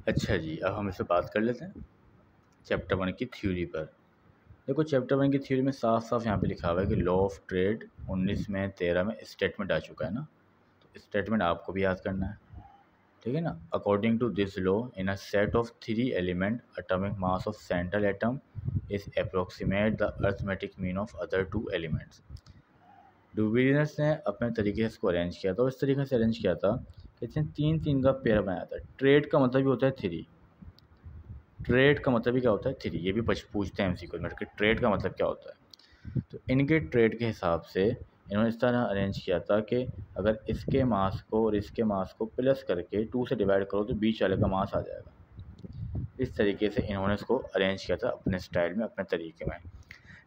अच्छा जी, अब हम इस पे बात कर लेते हैं चैप्टर 1 की थ्योरी पर। देखो चैप्टर 1 की थ्योरी में साफ-साफ यहाँ पे लिखा हुआ है कि लॉ ऑफ ट्रेड 19 में 13 में स्टेटमेंट आ चुका है ना, तो स्टेटमेंट आपको भी याद करना है, ठीक है ना। According to this law in a set of 3 element atomic mass of central atom is approximate the arithmetic mean of other 2 elements. ड्यूविलियर्स ने अपने तरीके से इसको अरेंज किया था और इस तरीके से अरेंज किया था कि इसने 3-3 का पेयर बनाया था। ट्रेड का मतलब भी होता है 3, ट्रेड का मतलब ही क्या होता है 3, ये भी पूछते हैं एमसीक्यू में कि ट्रेड का मतलब क्या होता है। तो इनके ट्रेड के हिसाब से इन्होंने इस तरह अरेंज किया था कि अगर इसके मास को और इसके मास को प्लस करके 2 से डिवाइड करो तो बीच वाले का मास आ जाएगा। इस तरीके से इन्होंने इसको अरेंज किया था अपने स्टाइल में, अपने तरीके में।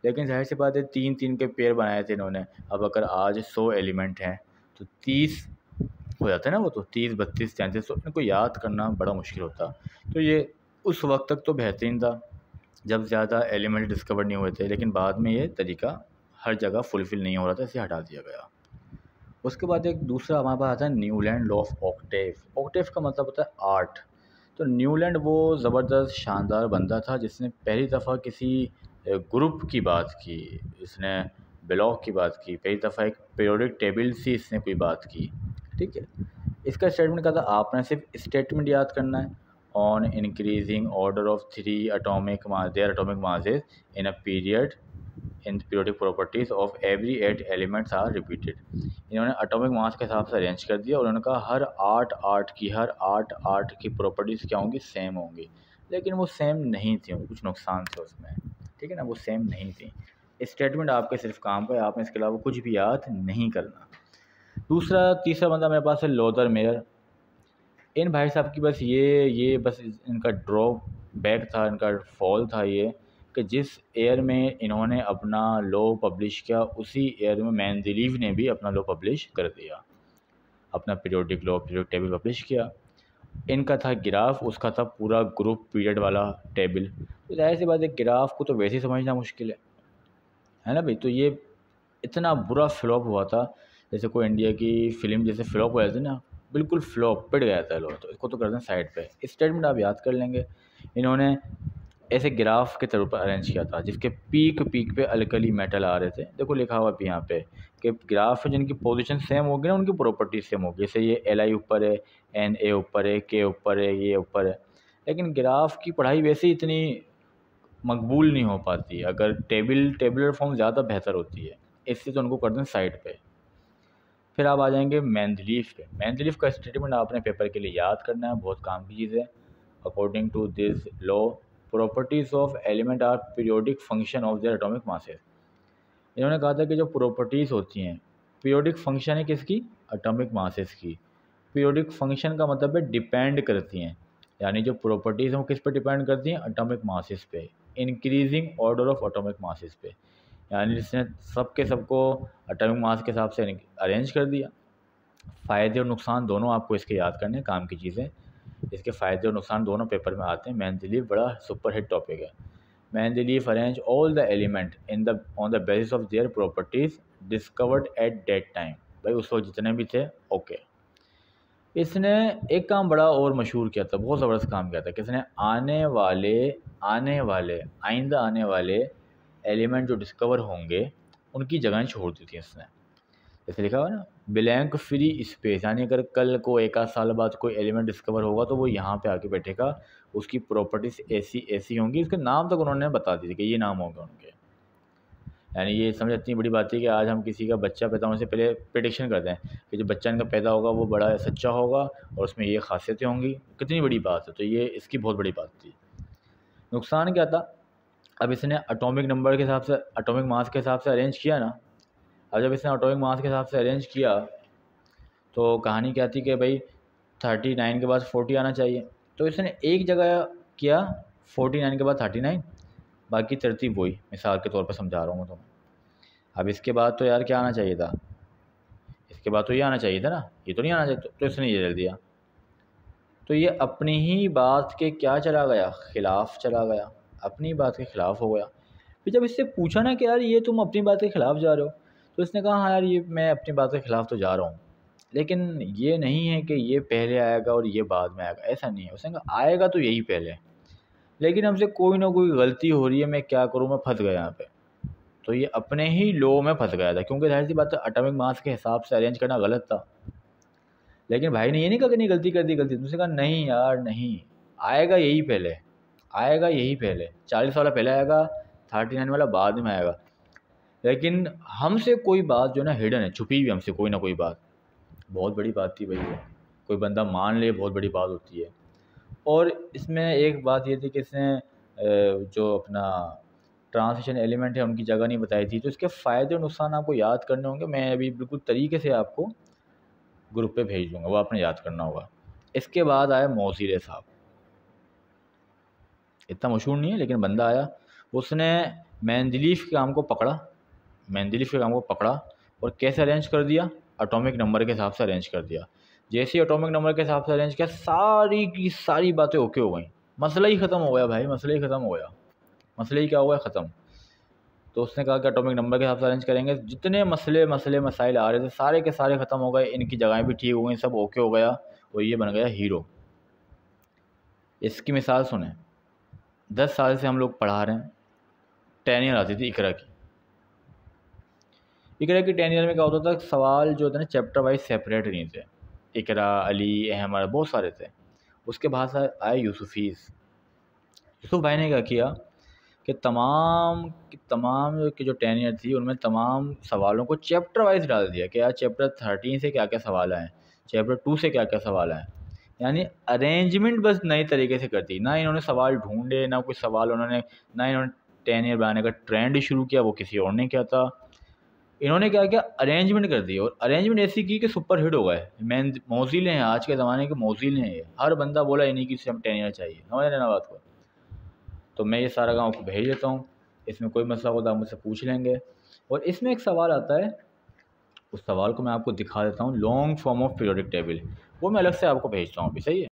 लेकिन जाहिर सी बात है 3-3 के पेयर बनाए थे इन्होंने। अब अगर आज 100 एलिमेंट हैं तो 30 हो जाता है ना, वो तो 30, 32, 33, तो इनको याद करना बड़ा मुश्किल होता। तो ये उस वक्त तक तो बेहतरीन था जब ज़्यादा एलिमेंट डिस्कवर नहीं हुए थे, लेकिन बाद में ये तरीका हर जगह फुलफ़िल नहीं हो रहा था, इसे हटा दिया गया। उसके बाद एक दूसरा हमारे पास आता है Newlands law of octave. Octave का मतलब होता है आर्ट। तो न्यूलैंड वो ज़बरदस्त शानदार बंदा था जिसने पहली दफ़ा किसी ग्रुप की बात की, इसने ब्लॉक की बात की, पहली दफ़ा एक पीरियोडिक टेबल से इसने कोई बात की, ठीक है। इसका स्टेटमेंट क्या था, आपने सिर्फ स्टेटमेंट याद करना है। On increasing order of 3 atomic mass their atomic masses in a period in periodic properties of every 8 elements are repeated. इन्होंने एटॉमिक मास के हिसाब से अरेंज कर दिया और उन्होंने कहा हर हर आठ की प्रॉपर्टीज़ क्या होंगी, सेम होंगी। लेकिन वो सेम नहीं थी, कुछ नुकसान थे उसमें, ठीक है ना, वो सेम नहीं थी। स्टेटमेंट आपके सिर्फ काम का है, आपने इसके अलावा कुछ भी याद नहीं करना। तीसरा बंदा मेरे पास है लोथर मेयर। इन भाई साहब की बस ये बस इनका ड्रॉप बैक था, इनका फॉल था ये कि जिस ईयर में इन्होंने अपना लॉ पब्लिश किया उसी ईयर में मेंडेलीव ने भी अपना लॉ पब्लिश कर दिया, अपना periodic law periodic table publish किया। इनका था ग्राफ, उसका था पूरा ग्रुप पीरियड वाला टेबल। तो जाहिर सी बात है ग्राफ को तो वैसे ही समझना मुश्किल है ना भाई। तो ये इतना बुरा फ्लॉप हुआ था, जैसे कोई इंडिया की फ़िल्म जैसे फ्लॉप हो जाती है ना, बिल्कुल फ्लॉप पिट गया था लोग। तो इसको तो कर दें साइड पे, स्टेटमेंट आप याद कर लेंगे। इन्होंने ऐसे ग्राफ के तौर पर अरेंज किया था जिसके पीक पे अल्कली मेटल आ रहे थे। देखो लिखा हुआ भी यहाँ पे कि ग्राफ में जिनकी पोजीशन सेम होगी ना उनकी प्रॉपर्टी सेम होगी। जैसे ये Li ऊपर है, Na ऊपर है, K ऊपर है, ये ऊपर है। लेकिन ग्राफ की पढ़ाई वैसे ही इतनी मकबूल नहीं हो पाती, अगर टेबुलर फॉर्म ज़्यादा बेहतर होती है, इससे तो उनको कर दें साइड पे। फिर आप आ जाएंगे मेंडलीफ पे। मेंडलीफ का स्टेटमेंट आपने पेपर के लिए याद करना है, बहुत काम की चीज़ है। According to this law properties of element are periodic function of their atomic masses. इन्होंने कहा था कि जो प्रॉपर्टीज़ होती हैं, पीरियोडिक फंक्शन है किसकी, एटॉमिक मासेस की। पीरियोडिक फंक्शन का मतलब है डिपेंड करती हैं, यानी जो प्रॉपर्टीज़ हैं वो किस पे डिपेंड करती हैं, एटॉमिक मासेस पे, increasing order of atomic masses पे। यानी जिसने सबको एटॉमिक मास के हिसाब से अरेंज कर दिया। फ़ायदे और नुकसान दोनों आपको इसके याद करने, काम की चीज़ें। इसके फ़ायदे और नुकसान दोनों पेपर में आते हैं। मेंडलीव बड़ा सुपर हिट टॉपिक है। Mendeleev arrange all the element in the on the basis of their properties discovered at that time. भाई उस वक्त जितने भी थे, ओके। इसने एक काम बड़ा और मशहूर किया था, बहुत ज़बरदस्त काम किया था कि इसने आइंदा आने वाले एलिमेंट जो डिस्कवर होंगे उनकी जगह छोड़ दी थी इसने। जैसे लिखा हुआ है ना, ब्लैंक फ्री स्पेस, यानी अगर कल को 1 आध साल बाद कोई एलिमेंट डिस्कवर होगा तो वो यहाँ पे आके बैठेगा, उसकी प्रॉपर्टीज़ ऐसी ऐसी होंगी, उसके नाम तक उन्होंने बता दी थी कि ये नाम होंगे उनके। यानी ये समझ इतनी बड़ी बात है कि आज हम किसी का बच्चा पैदा होने से पहले प्रेडिक्शन करते हैं कि जो बच्चा इनका पैदा होगा वो बड़ा सच्चा होगा और उसमें ये खासियतें होंगी। कितनी बड़ी बात है, तो ये इसकी बहुत बड़ी बात थी। नुकसान क्या था, अब इसने एटॉमिक नंबर के हिसाब से, एटॉमिक मास के हिसाब से अरेंज किया ना। अब जब इसने एटॉमिक मास के हिसाब से अरेंज किया तो कहानी क्या थी कि भाई 39 के बाद 40 आना चाहिए। तो इसने एक जगह किया 49 के बाद 39, बाकी तरतीब वही, मिसाल के तौर पर समझा रहा हूँ मैं तुम्हें। अब इसके बाद तो यार क्या आना चाहिए था, इसके बाद तो ये आना चाहिए था ना, ये तो नहीं आना चाहिए, तो इसने ये डाल दिया। तो ये अपनी ही बात के क्या चला गया, खिलाफ चला गया, अपनी बात के खिलाफ हो गया। फिर जब इससे पूछा ना कि यार ये तुम अपनी बात के खिलाफ जा रहे हो, तो इसने कहा हाँ यार ये मैं अपनी बात के खिलाफ तो जा रहा हूँ, लेकिन ये नहीं है कि ये पहले आएगा और ये बाद में आएगा, ऐसा नहीं है। उसने कहा आएगा तो यही पहले, लेकिन हमसे कोई ना कोई गलती हो रही है, मैं क्या करूँ, मैं फंस गया यहाँ पे। तो ये अपने ही लॉ में फंस गया था, क्योंकि जाहिर सी बात है एटॉमिक मास के हिसाब से अरेंज करना गलत था। लेकिन भाई ने ये नहीं कहा कि नहीं गलती कर दी, गलती। उसने कहा नहीं यार नहीं, आएगा यही पहले, आएगा यही पहले, 40 वाला पहले आएगा, 39 वाला बाद में आएगा। लेकिन हमसे कोई बात जो है ना हिडन है, छुपी हुई हमसे कोई ना कोई बात। बहुत बड़ी बात थी भाई वो, कोई बंदा मान ले बहुत बड़ी बात होती है। और इसमें एक बात ये थी कि इसने जो अपना ट्रांसलेशन एलिमेंट है उनकी जगह नहीं बताई थी। तो इसके फ़ायदे और नुकसान आपको याद करने होंगे, मैं अभी बिल्कुल तरीके से आपको ग्रुप पे भेज दूँगा, वो आपने याद करना होगा। इसके बाद आया मोज़िले साहब, इतना मशहूर नहीं है लेकिन बंदा आया, उसने मेंडलीव के काम को पकड़ा, मेंडलीव के काम को पकड़ा और कैसे अरेंज कर दिया, एटॉमिक नंबर के हिसाब से अरेंज कर दिया। जैसे ही एटॉमिक नंबर के हिसाब से अरेंज किया, सारी की सारी बातें ओके हो गई, मसला ही ख़त्म हो गया भाई, मसला ही ख़त्म हो गया। मसले ही क्या हो गया, ख़त्म। तो उसने कहा कि एटॉमिक नंबर के हिसाब से अरेंज करेंगे, जितने मसाइल आ रहे थे सारे के सारे ख़त्म हो गए, इनकी जगहें भी ठीक हो गई, सब ओके हो गया और ये बन गया हीरो। इसकी मिसाल सुने, 10 साल से हम लोग पढ़ा रहे हैं, 10 ईयर आती थी इकरा की। इकरा की 10 ईयर में क्या होता था, सवाल जो होते ना चैप्टर वाइज सेपरेट नहीं थे, इकरा, अली, अहमद बहुत सारे थे। उसके बाद आए यूसुफ़ीज़। यूसुफ भाई ने क्या किया कि तमाम की जो 10 ईयर थी उनमें तमाम सवालों को चैप्टर वाइज डाल दिया कि यार चैप्टर 13 से क्या क्या सवाल आए, चैप्टर 2 से क्या क्या सवाल आए। यानी अरेंजमेंट बस नई तरीके से कर दी, ना इन्होंने सवाल ढूंढे, ना कोई सवाल उन्होंने, ना इन्होंने 10 ईयर बनाने का ट्रेंड शुरू किया, वो किसी और ने किया था। इन्होंने क्या किया, अरेंजमेंट कर दी, और अरेंजमेंट ऐसी की कि सुपर हिट हो गए। मैन मोज़िले हैं, आज के ज़माने के मोज़िले हैं ये, हर बंदा बोला इन्हीं की से हम 10 ईयर चाहिए, समझ लेना बात को। तो मैं ये सारा काम आपको भेज देता हूँ, इसमें कोई मसला होता है आप मुझसे पूछ लेंगे। और इसमें एक सवाल आता है, उस सवाल को मैं आपको दिखा देता हूँ, long form of periodic table, वो मैं अलग से आपको भेजता हूँ अभी, सही है।